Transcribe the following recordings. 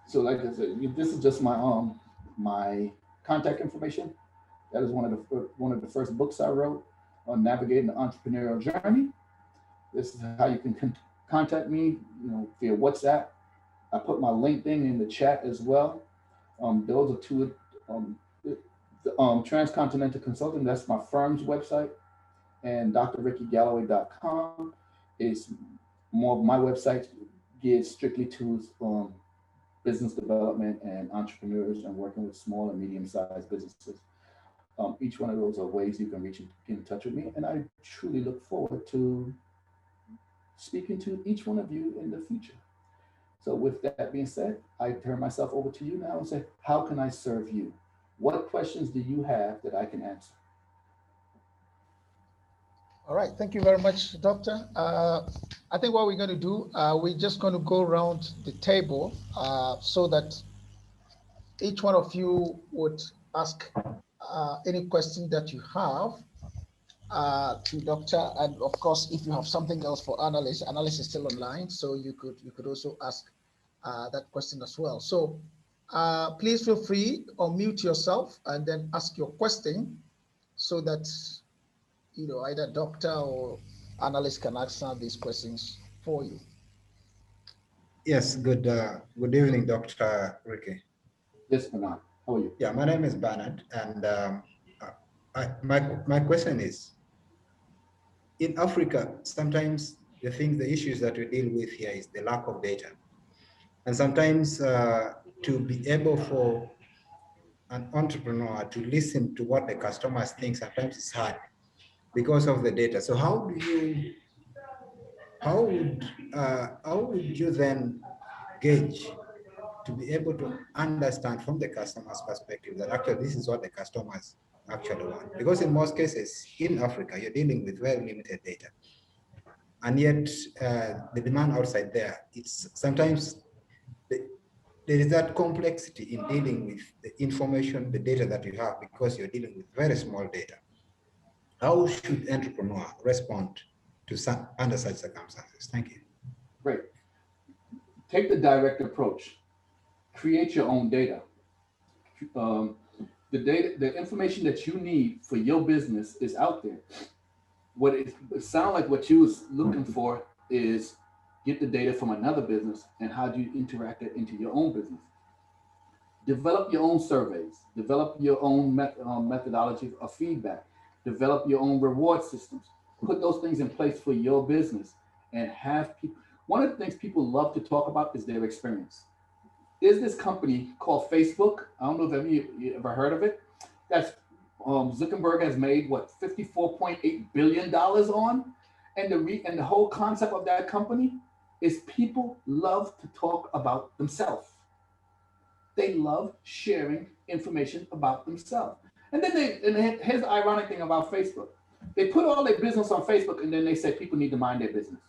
So like I said, this is just my contact information. That is one of the first books I wrote on navigating the entrepreneurial journey. This is how you can contact me, via WhatsApp. I put my LinkedIn in the chat as well. Those are two. Transcontinental Consulting. That's my firm's website, and drrickygalloway.com is more of my website geared strictly to business development and entrepreneurs and working with small and medium-sized businesses. Each one of those are ways you can reach and get in touch with me, and I truly look forward to speaking to each one of you in the future. So with that being said, I turn myself over to you now and say, how can I serve you? What questions do you have that I can answer? All right, thank you very much, Doctor. I think what we're going to do, we're just going to go around the table so that each one of you would ask any question that you have to Doctor. And of course, if you have something else for analyst is still online, so you could also ask that question as well. So please feel free, unmute yourself and then ask your question so that either Doctor or analyst can answer these questions for you. Yes, good evening, Dr. Ricky. Yes, Bernard. How are you? Yeah, my name is Bernard, and my question is, in Africa, sometimes the issues that we deal with here is the lack of data. And sometimes to be able for an entrepreneur to listen to what the customers think, sometimes it's hard because of the data. So how would you then gauge to be able to understand from the customer's perspective that actually this is what the customers actually want? Because in most cases in Africa, you're dealing with very limited data. And yet the demand outside there, it's sometimes there is that complexity in dealing with the information, the data that you have, because you're dealing with very small data. How should entrepreneur respond to under such circumstances? Thank you. Great. Take the direct approach. Create your own data. The information that you need for your business is out there. What it sounds like what you was looking for is get the data from another business and how do you interact it into your own business. Develop your own surveys. Develop your own methodology of feedback. Develop your own reward systems. Put those things in place for your business and have people. One of the things people love to talk about is their experience. Is this company called Facebook? I don't know if you ever heard of it. That's Zuckerberg has made what $54.8 billion on, and the whole concept of that company is people love to talk about themselves. They love sharing information about themselves. And then here's the ironic thing about Facebook. They put all their business on Facebook and then they say people need to mind their business.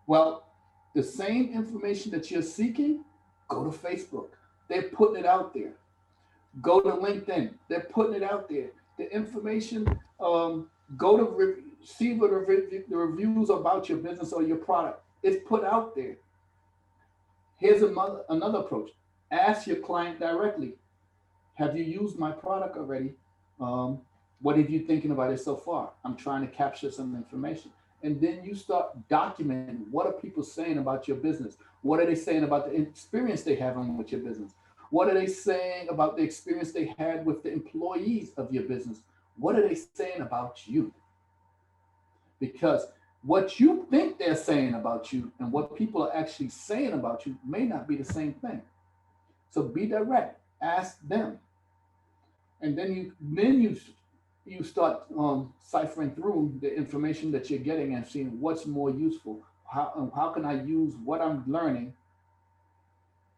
Well, the same information that you're seeking, go to Facebook. They're putting it out there. Go to LinkedIn. They're putting it out there. The information, go to see what the reviews about your business or your product. It's put out there. Here's another approach. Ask your client directly. Have you used my product already? What are you thinking about it so far? I'm trying to capture some information. And then you start documenting what are people saying about your business? What are they saying about the experience they have with your business? What are they saying about the experience they had with the employees of your business? What are they saying about you? Because what you think they're saying about you and what people are actually saying about you may not be the same thing. So be direct, ask them. And then you start ciphering through the information that you're getting and seeing what's more useful. How can I use what I'm learning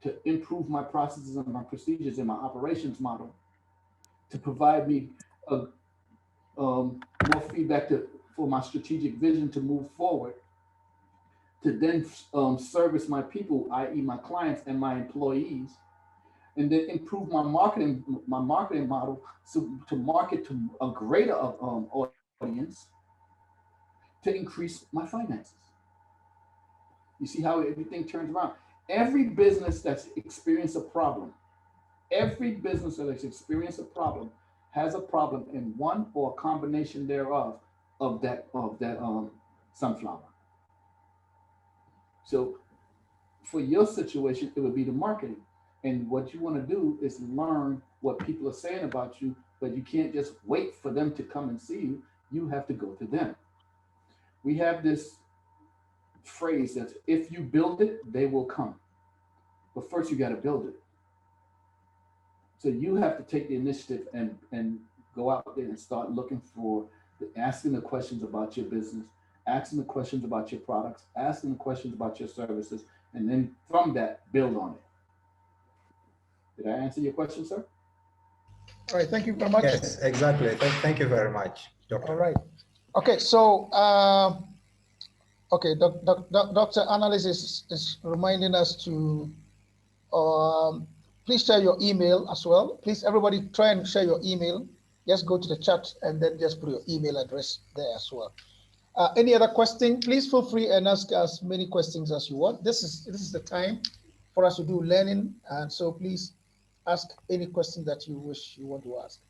to improve my processes and my procedures and my operations model to provide me more feedback for my strategic vision to move forward, to then service my people, i.e. my clients and my employees, and then improve my marketing model to market to a greater audience to increase my finances. You see how everything turns around. Every business that's experienced a problem, every business that has experienced a problem has a problem in one or a combination thereof of that sunflower. So for your situation, it would be the marketing. And what you want to do is learn what people are saying about you, but you can't just wait for them to come and see you. You have to go to them. We have this phrase that if you build it, they will come. But first, you got to build it. So you have to take the initiative and go out there and start looking for asking the questions about your business, asking the questions about your products, asking the questions about your services, and then from that build on it. Did I answer your question, sir? All right, thank you very much. Yes, exactly. Thank you very much, Doctor. All right. Okay, so okay, Dr. Analyst is reminding us to please share your email as well. Please, everybody, try and share your email. Just go to the chat and then just put your email address there as well. Any other question? Please feel free and ask as many questions as you want. This is the time for us to do learning, and so please ask any question that you want to ask.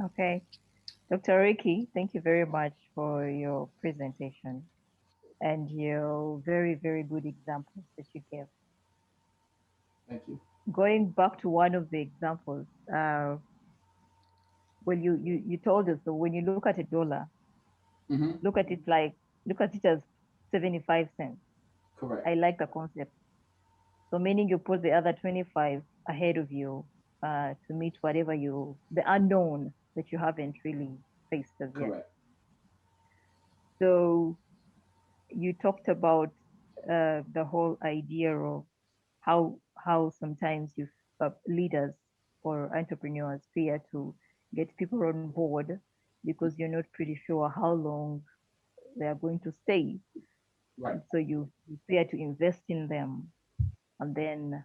Okay. Dr. Ricky, thank you very much for your presentation and your very, very good examples that you gave. Thank you. Going back to one of the examples, when you told us that when you look at a dollar, look at it as 75 cents. Correct. I like the concept. So meaning you put the other 25 ahead of you to meet whatever the unknown that you haven't really faced as yet. Correct. So you talked about the whole idea of how sometimes leaders or entrepreneurs fear to get people on board because you're not pretty sure how long they are going to stay. Right. So you fear to invest in them, and then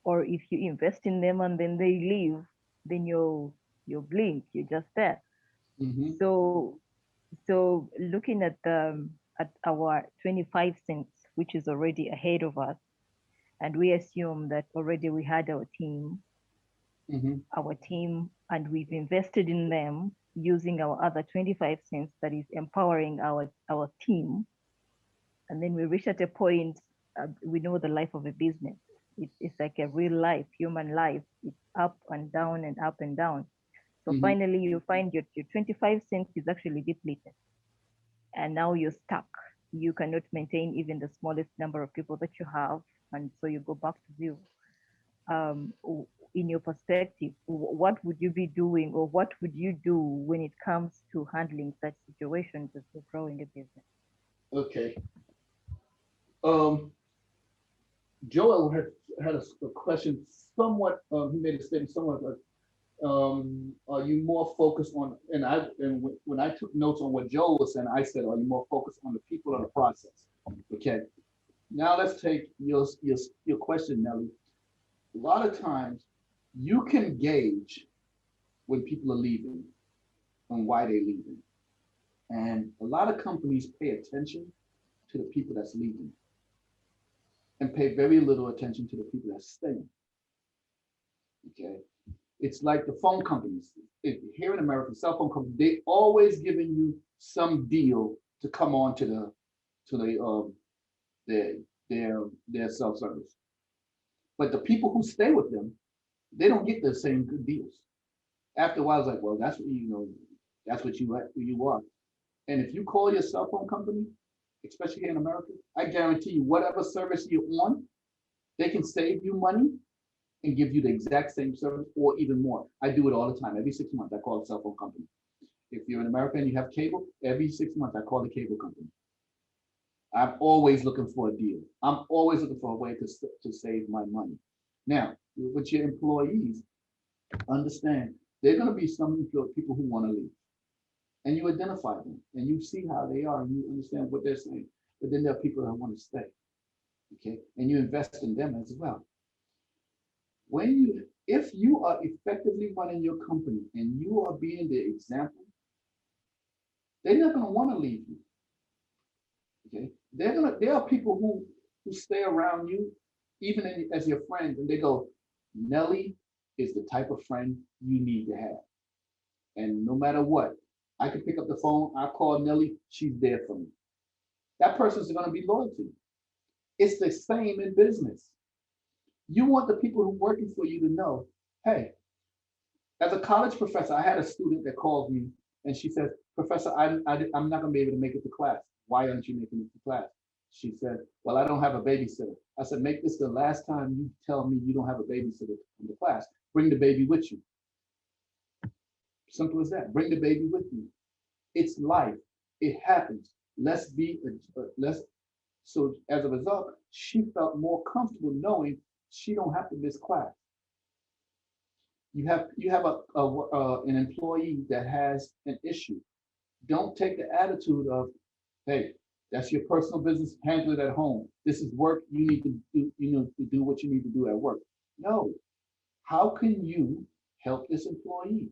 or if you invest in them and then they leave, then you blink, you're just there. So looking at our 25 cents, which is already ahead of us, and we assume that already we had our team, and we've invested in them using our other 25 cents that is empowering our team. And then we reach at a point, we know the life of a business. It's like a real life, human life. It's up and down and up and down. So finally you find your 25 cents is actually depleted. And now you're stuck. You cannot maintain even the smallest number of people that you have. And so you go back to zero. In your perspective, what would you be doing, or what would you do when it comes to handling such situations as you're growing a business? Okay. Joel had a question somewhat, he made a statement somewhat like, are you more focused on, when I took notes on what Joel was saying, I said, are you more focused on the people or the process? Okay. Now let's take your question, Nelly. A lot of times you can gauge when people are leaving and why they're leaving. And a lot of companies pay attention to the people that's leaving and pay very little attention to the people that's staying. Okay. It's like the phone companies. Here in America, cell phone companies, they always giving you some deal to come on to their self-service. But the people who stay with them, they don't get the same good deals. After a while, it's like, well, that's what that's what you are. And if you call your cell phone company, especially here in America, I guarantee you, whatever service you're on, they can save you money and give you the exact same service or even more. I do it all the time. Every 6 months, I call a cell phone company. If you're in America and you have cable, every 6 months, I call the cable company. I'm always looking for a deal. I'm always looking for a way to save my money. Now, with your employees, understand, there are going to be some people who want to leave. And you identify them and you see how they are and you understand what they're saying. But then there are people that want to stay. Okay. And you invest in them as well. If you are effectively running your company and you are being the example, they're not going to want to leave you. Okay. There are people who stay around you, even as your friend, and they go, Nelly is the type of friend you need to have. And no matter what, I can pick up the phone, I call Nelly, she's there for me. That person's going to be loyal to you. It's the same in business. You want the people who are working for you to know, hey, as a college professor, I had a student that called me and she said, Professor, I'm not going to be able to make it to class. Why aren't you making it to class? She said, well, I don't have a babysitter. I said, make this the last time you tell me you don't have a babysitter in the class. Bring the baby with you. Simple as that. Bring the baby with you. It's life. It happens. Let's. So as a result, she felt more comfortable knowing she don't have to miss class. You have an employee that has an issue. Don't take the attitude of, hey, that's your personal business. Handle it at home. This is work. You need to do. You know to do what you need to do at work. No. How can you help this employee?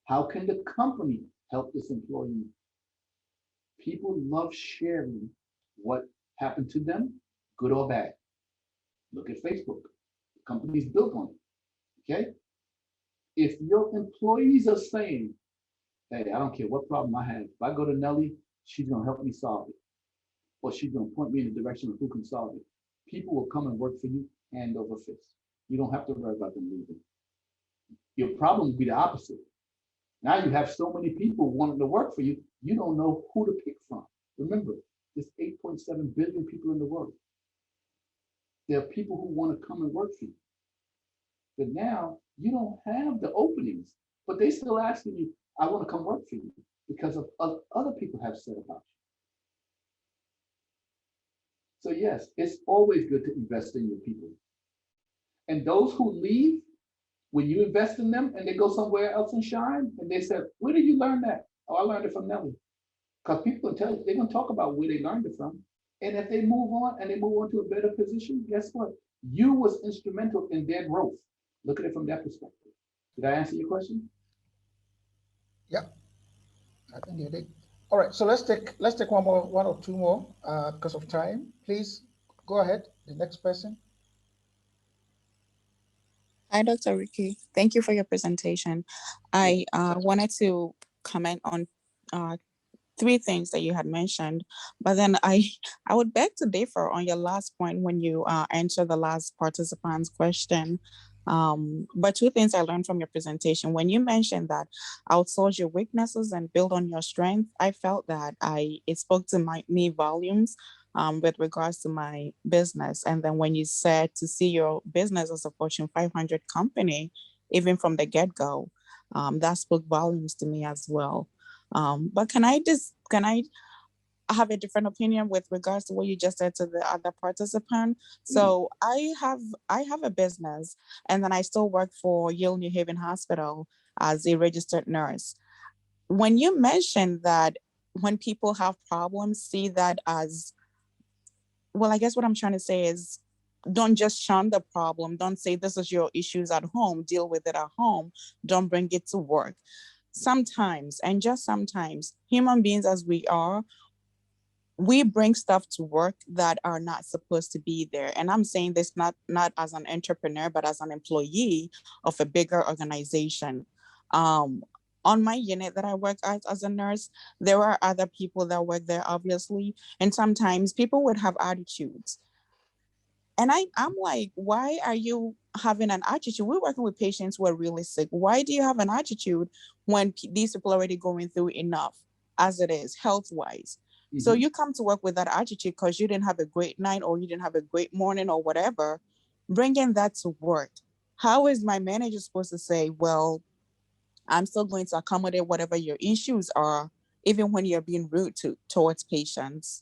How can the company help this employee? People love sharing what happened to them, good or bad. Look at Facebook. The company's built on it. Okay. If your employees are saying, hey, I don't care what problem I have. If I go to Nelly, she's going to help me solve it. Or she's going to point me in the direction of who can solve it. People will come and work for you hand over fist. You don't have to worry about them leaving. Your problem will be the opposite. Now you have so many people wanting to work for you, you don't know who to pick from. Remember, there's 8.7 billion people in the world. There are people who want to come and work for you. But now you don't have the openings, but they still asking you, I want to come work for you because of other people have said about you. So yes, it's always good to invest in your people. And those who leave, when you invest in them and they go somewhere else and shine, and they said, where did you learn that? Oh, I learned it from Nelly. Because people will tell you, they're going to talk about where they learned it from. And if they move on and they move on to a better position, guess what? You was instrumental in their growth. Look at it from that perspective. Did I answer your question? Yeah, I think you did. All right, so let's take one or two more because of time. Please go ahead. The next person. Hi, Dr. Ricky. Thank you for your presentation. I wanted to comment on uh, three things that you had mentioned, but then I would beg to differ on your last point when you answered the last participant's question. But two things I learned from your presentation. When you mentioned that outsource your weaknesses and build on your strength, I felt that it spoke to me volumes with regards to my business. And then when you said to see your business as a Fortune 500 company, even from the get-go, that spoke volumes to me as well. But can I have a different opinion with regards to what you just said to the other participant? So I have a business, and then I still work for Yale New Haven Hospital as a registered nurse. When you mentioned that when people have problems, see that as, well, I guess what I'm trying to say is, don't just shun the problem. Don't say this is your issues at home, deal with it at home. Don't bring it to work. Sometimes, and just sometimes, human beings as we are, we bring stuff to work that are not supposed to be there. And I'm saying this not as an entrepreneur, but as an employee of a bigger organization. On my unit that I work as a nurse, there are other people that work there, obviously. And sometimes people would have attitudes. And I'm like, why are you having an attitude? We're working with patients who are really sick. Why do you have an attitude when these people are already going through enough as it is, health-wise? Mm-hmm. So you come to work with that attitude because you didn't have a great night or you didn't have a great morning or whatever, bringing that to work. How is my manager supposed to say, well, I'm still going to accommodate whatever your issues are, even when you're being rude towards patients?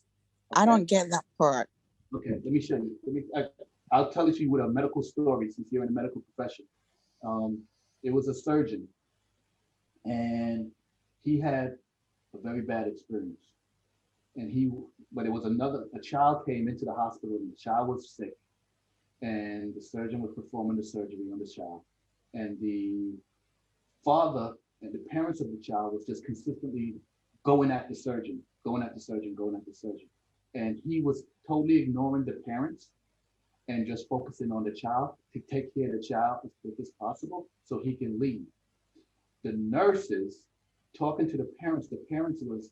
Okay. I don't get that part. Okay, let me show you. I'll tell you with a medical story since you're in the medical profession. It was a surgeon, and he had a very bad experience. But it was a child came into the hospital, and the child was sick, and the surgeon was performing the surgery on the child, and the father and the parents of the child was just consistently going at the surgeon. and he was totally ignoring the parents and just focusing on the child to take care of the child as quick as possible so he can leave. The nurses talking to the parents was,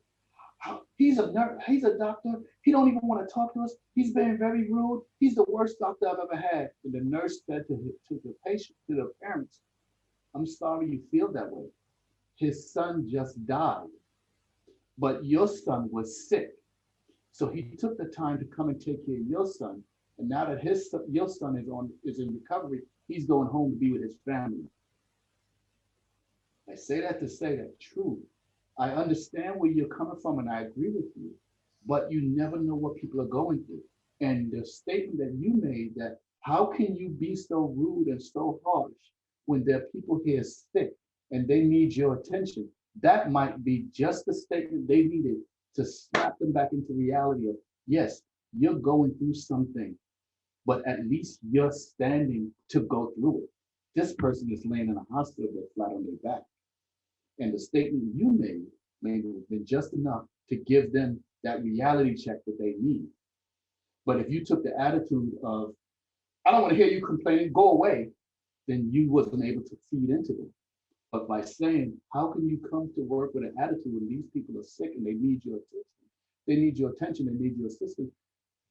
he's a nurse, he's a doctor, he don't even want to talk to us, he's being very rude, he's the worst doctor I've ever had. And the nurse said to the patient, to the parents, I'm sorry you feel that way. His son just died, but your son was sick. So he took the time to come and take care of your son. And now that your son is in recovery, he's going home to be with his family. I say that to say that true. I understand where you're coming from and I agree with you, but you never know what people are going through. And the statement that you made that how can you be so rude and so harsh when there are people here sick and they need your attention? That might be just the statement they needed to slap them back into reality of, yes, you're going through something, but at least you're standing to go through it. This person is laying in a hospital bed flat on their back. And the statement you made may have been just enough to give them that reality check that they need. But if you took the attitude of, I don't want to hear you complaining, go away, then you wasn't able to feed into them. But by saying, how can you come to work with an attitude when these people are sick and they need your attention, they need your assistance,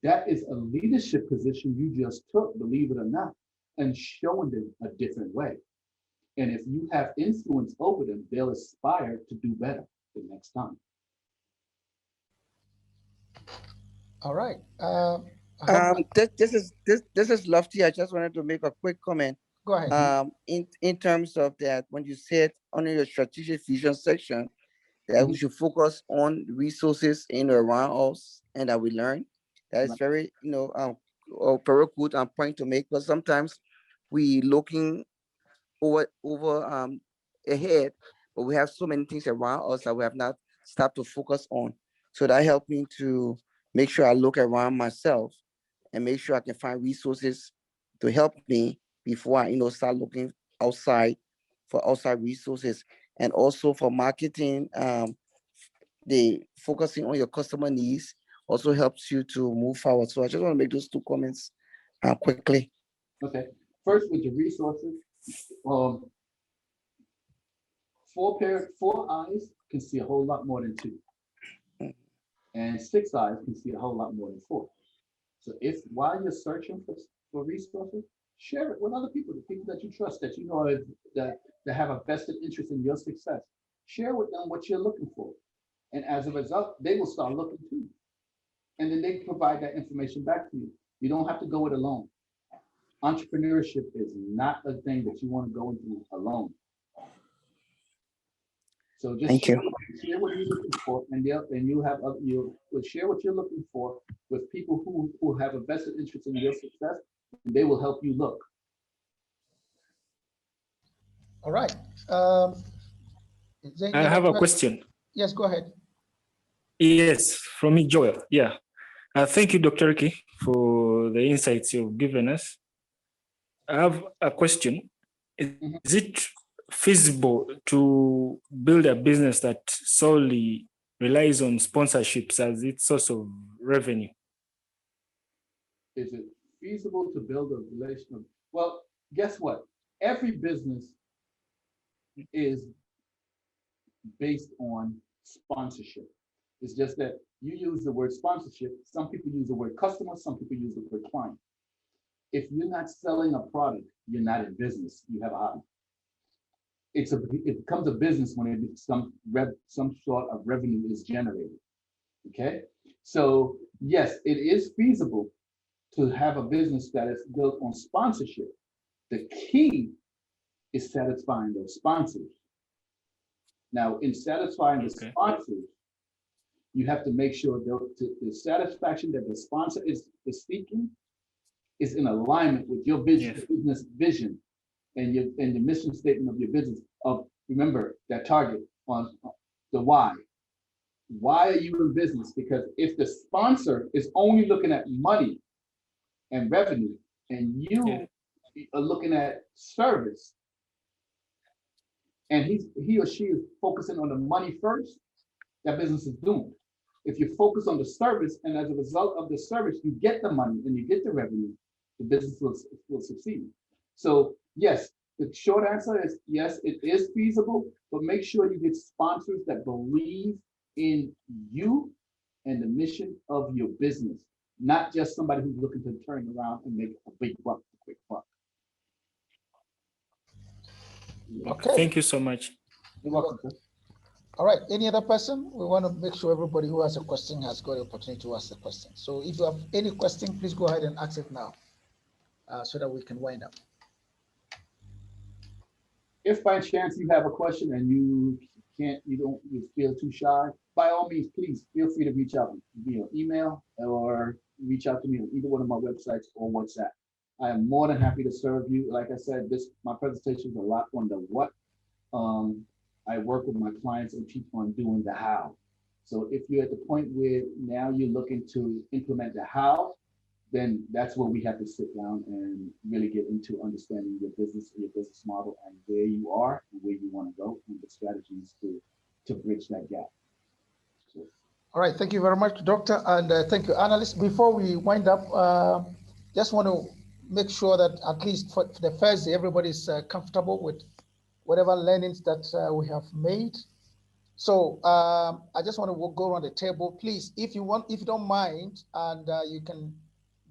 that is a leadership position you just took, believe it or not, and showing them a different way. And if you have influence over them, they'll aspire to do better the next time. All right. This is Lofty. I just wanted to make a quick comment. Go ahead. In terms of that, when you said under your strategic vision section that we should focus on resources in or around us and that we learn, that is very, very good point to make. But sometimes we looking over ahead, but we have so many things around us that we have not stopped to focus on. So that helped me to make sure I look around myself and make sure I can find resources to help me before I, start looking outside for outside resources. And also for marketing, the focusing on your customer needs also helps you to move forward. So I just want to make those two comments quickly. Okay. First, with your resources, 4 eyes can see a whole lot more than 2. And 6 eyes can see a whole lot more than 4. So if while you're searching for resources, share it with other people, the people that you trust, that you know that have a vested interest in your success. Share with them what you're looking for. And as a result, they will start looking too. And then they provide that information back to you. You don't have to go it alone. Entrepreneurship is not a thing that you want to go into alone. So just share what you're looking for, and you'll share what you're looking for with people who have a vested interest in your success, and they will help you look. All right. I have a question. Yes, go ahead. Yes, from me, Joel. Yeah. Thank you, Dr. Ricky, for the insights you've given us. I have a question. Is it feasible to build a business that solely relies on sponsorships as its source of revenue? Is it feasible to build a relationship? Well, guess what? Every business is based on sponsorship. It's just that you use the word sponsorship. Some people use the word customer, some people use the word client. If you're not selling a product, you're not in business. You have a hobby. It becomes a business when some sort of revenue is generated. Okay, so yes, it is feasible to have a business that is built on sponsorship. The key is satisfying those sponsors. Now, in satisfying the sponsors, you have to make sure the satisfaction that the sponsor is seeking is in alignment with your business vision and the mission statement of your business. Remember that target on the why. Why are you in business? Because if the sponsor is only looking at money and revenue, and you are looking at service, and he or she is focusing on the money first, that business is doomed. If you focus on the service, and as a result of the service, you get the money and you get the revenue, the business will succeed. So yes, the short answer is yes, it is feasible, but make sure you get sponsors that believe in you and the mission of your business, not just somebody who's looking to turn around and make a big buck, a quick buck. Okay. Thank you so much. You're welcome, sir. All right, any other person? We want to make sure everybody who has a question has got the opportunity to ask the question. So if you have any question, please go ahead and ask it now so that we can wind up. If by chance you have a question and you feel too shy, by all means, please feel free to reach out via email or reach out to me on either one of my websites or WhatsApp. I am more than happy to serve you. Like I said, my presentation is a lot on the what. I work with my clients and teach on doing the how. So if you're at the point where now you're looking to implement the how, then that's where we have to sit down and really get into understanding your business model and where you are and where you want to go and the strategies to bridge that gap. So. All right, thank you very much, Doctor, and thank you, analysts. Before we wind up, just want to make sure that at least for the first day, everybody's comfortable with whatever learnings that we have made. So I just want to go around the table, please. If you don't mind, and you can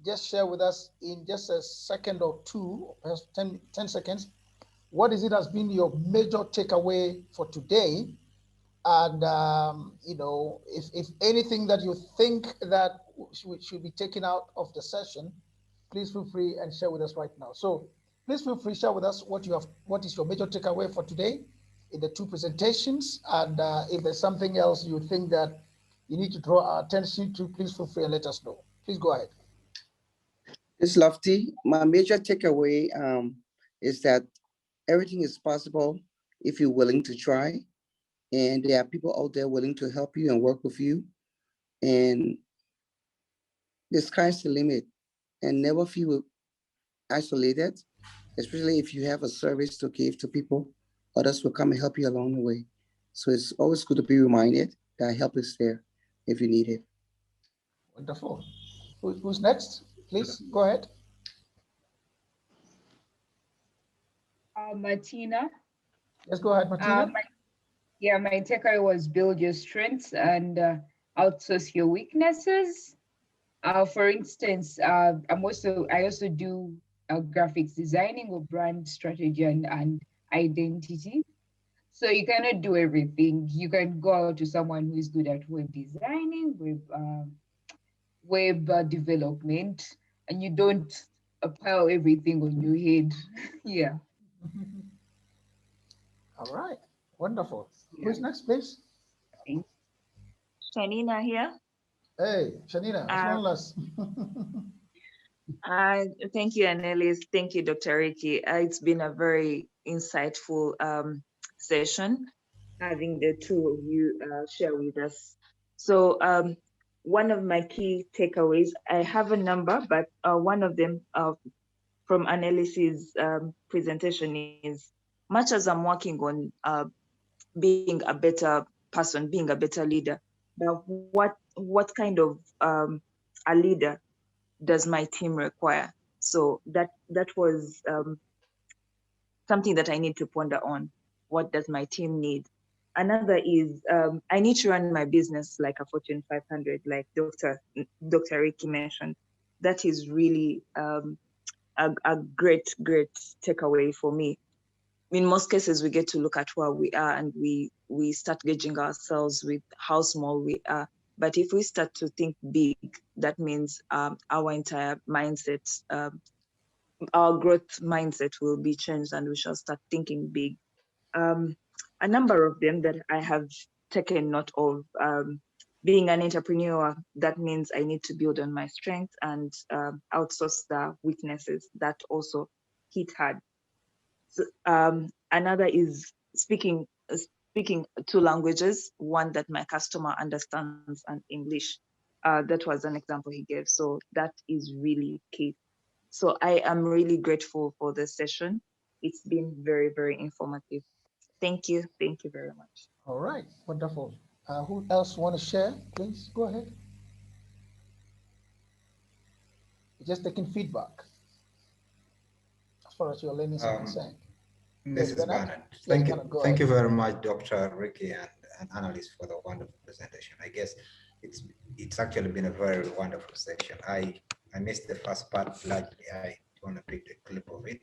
just share with us in just a second or two, perhaps 10 seconds, what is it has been your major takeaway for today? And if anything that you think that should be taken out of the session, please feel free and share with us right now. So please feel free to share with us what is your major takeaway for today in the two presentations. And if there's something else you think that you need to draw our attention to, please feel free and let us know. Please go ahead. It's Lofty. My major takeaway is that everything is possible if you're willing to try. And there are people out there willing to help you and work with you. And the sky's the limit. And never feel isolated, especially if you have a service to give to people. Others will come and help you along the way. So it's always good to be reminded that help is there if you need it. Wonderful. Who's next? Please go ahead. Martina. Let's go ahead, Martina. My takeaway was build your strengths and outsource your weaknesses. For instance, I also do graphics designing or brand strategy and identity. So you cannot do everything. You can go out to someone who is good at web designing, web development, and you don't pile everything on your head. Yeah. All right. Wonderful. Yeah. Who's next, please? Shanina here. Hey, Shanina, as long as. Thank you, Annelies. Thank you, Dr. Ricky. It's been a very insightful session, having the two of you share with us. So one of my key takeaways, I have a number, but one of them from Annelies' presentation is, much as I'm working on being a better person, being a better leader, but what kind of a leader does my team require? So that was something that I need to ponder on. What does my team need? Another is I need to run my business like a Fortune 500, like Dr. Ricky mentioned. That is really a great takeaway for me. In most cases, we get to look at where we are and we start gauging ourselves with how small we are. But if we start to think big, that means our entire mindset, our growth mindset will be changed and we shall start thinking big. A number of them that I have taken note of, being an entrepreneur, that means I need to build on my strengths and outsource the weaknesses. That also hit hard. So, another is speaking two languages, one that my customer understands and English. That was an example he gave. So that is really key. So I am really grateful for this session. It's been very, very informative. Thank you. Thank you very much. All right, wonderful. Who else want to share? Please go ahead. Just taking feedback as far as your learnings are concerned. This Yes, is Bernard? Bernard. Yes, Thank Bernard, you. go Thank ahead. you very much, Dr. Ricky and analyst for the wonderful presentation. I guess it's actually been a very wonderful section. I missed the first part largely. I want to pick the clip of it.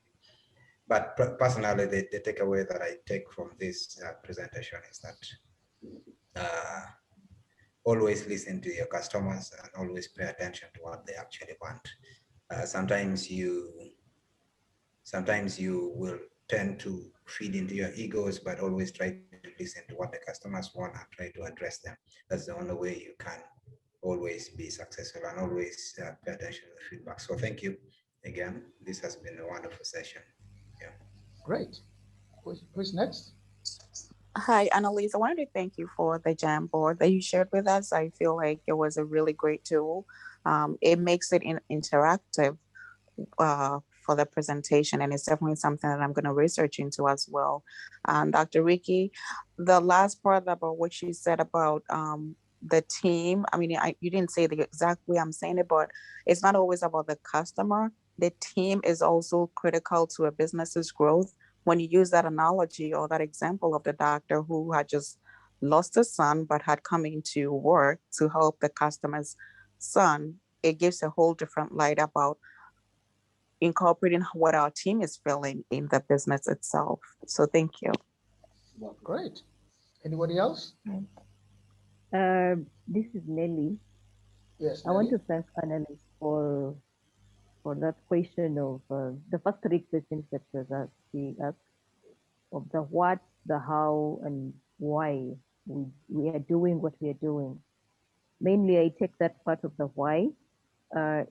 But personally, the takeaway that I take from this presentation is that always listen to your customers and always pay attention to what they actually want. Sometimes you will tend to feed into your egos, but always try to listen to what the customers want and try to address them. That's the only way you can always be successful and always pay attention to the feedback. So thank you again. This has been a wonderful session. Yeah. Great. Who's next? Hi, Annalise. I wanted to thank you for the Jamboard that you shared with us. I feel like it was a really great tool. It makes it interactive for the presentation, and it's definitely something that I'm going to research into as well. Dr. Ricky, the last part about what you said about the team, I mean, you didn't say the exact way I'm saying it, but it's not always about the customer. The team is also critical to a business's growth. When you use that analogy or that example of the doctor who had just lost his son, but had come into work to help the customer's son, it gives a whole different light about incorporating what our team is feeling in the business itself. So thank you. Great. Anybody else? This is Nelly. Yes, I want Nelly? to thank analysts for that question of the first three questions that was asked of the what, the how, and why we are doing what we are doing. Mainly, I take that part of the why.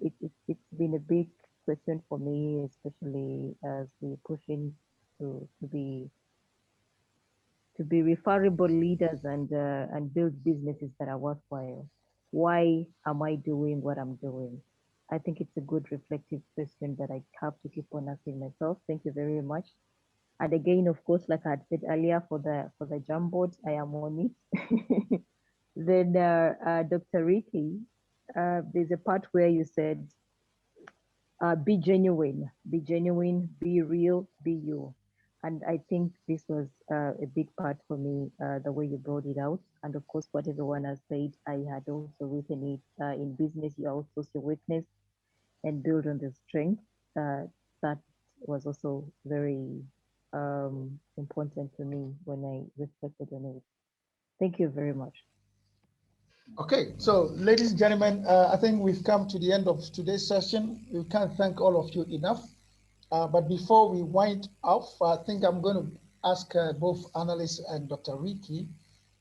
It's been a big question for me, especially as we're pushing to be referable leaders and build businesses that are worthwhile. Why am I doing what I'm doing? I think it's a good reflective question that I have to keep on asking myself. Thank you very much. And again, of course, like I had said earlier, for the Jamboard, I am on it. Then Dr. Ricky, there's a part where you said, be genuine, be real, be you. And I think this was a big part for me, the way you brought it out. And of course, what everyone has said, I had also written it in business, you outsource your weakness and build on the strength. That was also very important to me when I reflected on it. Thank you very much. Okay, so ladies and gentlemen, I think we've come to the end of today's session. We can't thank all of you enough. But before we wind off, I think I'm going to ask both analysts and Dr. Ricky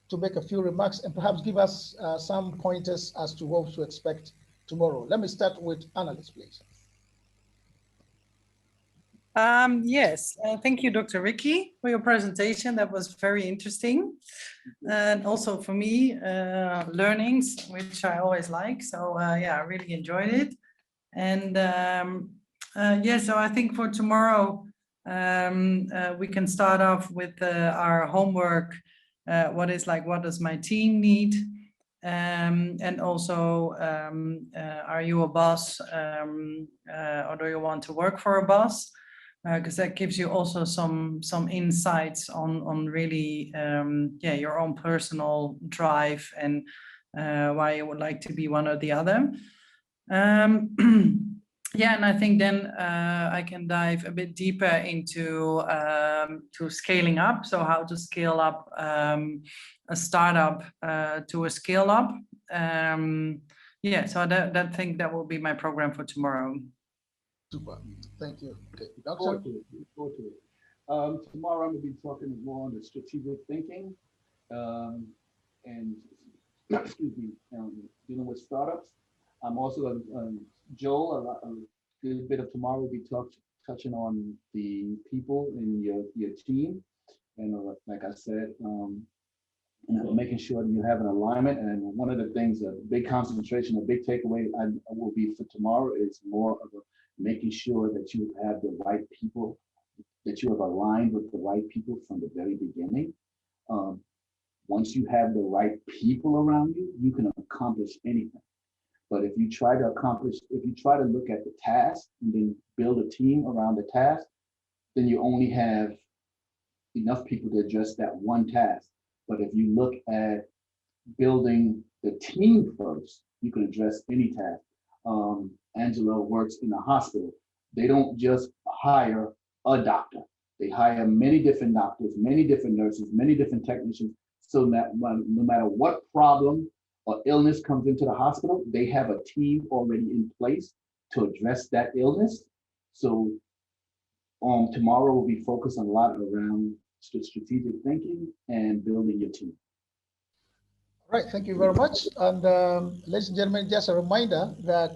to make a few remarks and perhaps give us some pointers as to what to expect tomorrow. Let me start with analysts, please. Yes, thank you, Dr. Ricky, for your presentation. That was very interesting. And also for me, learnings, which I always like. So yeah, I really enjoyed it. And yeah, so I think for tomorrow, we can start off with our homework. What does my team need? And also, are you a boss or do you want to work for a boss? Because that gives you also some insights on really yeah, your own personal drive and why you would like to be one or the other. Yeah, and I think then I can dive a bit deeper into to scaling up. So how to scale up a startup to a scale up. Yeah, so that think that will be my program for tomorrow. Super, thank you. Okay, Doctor? Tomorrow I'm going to be talking more on the strategic thinking and excuse me, dealing with startups. I'm also Joel. A good bit of tomorrow will be touching on the people in your team, and like I said, making sure that you have an alignment. And one of the things, a big concentration, a big takeaway I will be for tomorrow is more of making sure that you have the right people, that you have aligned with the right people from the very beginning. Once you have the right people around you, you can accomplish anything. But if you try to look at the task and then build a team around the task, then you only have enough people to address that one task. But if you look at building the team first, you can address any task. Angela works in a hospital. They don't just hire a doctor. They hire many different doctors, many different nurses, many different technicians, so that no matter what problem or illness comes into the hospital, they have a team already in place to address that illness. So tomorrow will be focused on a lot around strategic thinking and building your team. All right, thank you very much. And ladies and gentlemen, just a reminder that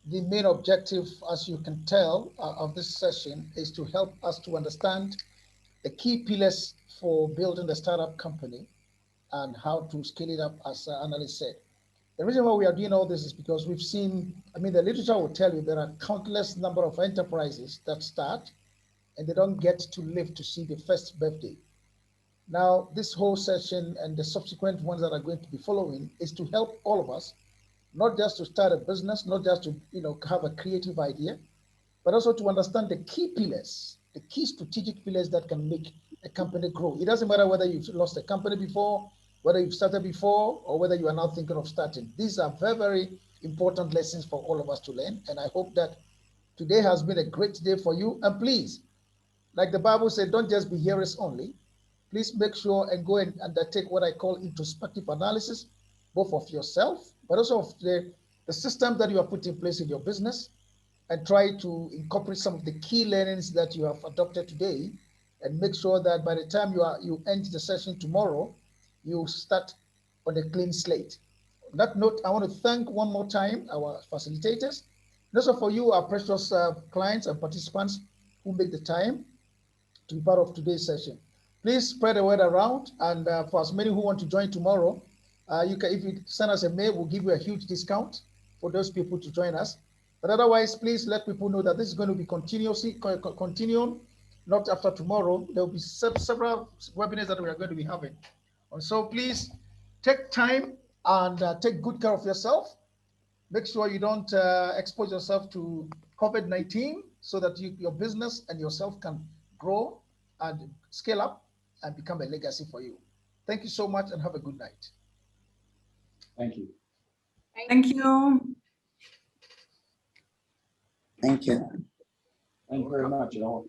the main objective, as you can tell, of this session is to help us to understand the key pillars for building the startup company and how to scale it up, as analyst said. The reason why we are doing all this is because we've seen, I mean, the literature will tell you there are countless number of enterprises that start and they don't get to live to see the first birthday. Now, this whole session and the subsequent ones that are going to be following is to help all of us, not just to start a business, not just to have a creative idea, but also to understand the key pillars, the key strategic pillars that can make a company grow. It doesn't matter whether you've lost a company before, whether you've started before, or whether you are now thinking of starting. These are very, very important lessons for all of us to learn. And I hope that today has been a great day for you. And please, like the Bible said, don't just be hearers only. Please make sure and go and undertake what I call introspective analysis, both of yourself, but also of the system that you have put in place in your business, and try to incorporate some of the key learnings that you have adopted today, and make sure that by the time you end the session tomorrow, you start on a clean slate. On that note, I want to thank one more time our facilitators, and also for you, our precious clients and participants who make the time to be part of today's session. Please spread the word around, and for as many who want to join tomorrow, if you send us a mail, we'll give you a huge discount for those people to join us. But otherwise, please let people know that this is going to be continuing, not after tomorrow. There will be several webinars that we are going to be having. And so please take time and take good care of yourself. Make sure you don't expose yourself to COVID-19 so that your business and yourself can grow and scale up and become a legacy for you. Thank you so much and have a good night. Thank you. Thank you. Thank you. Thank you very much, y'all.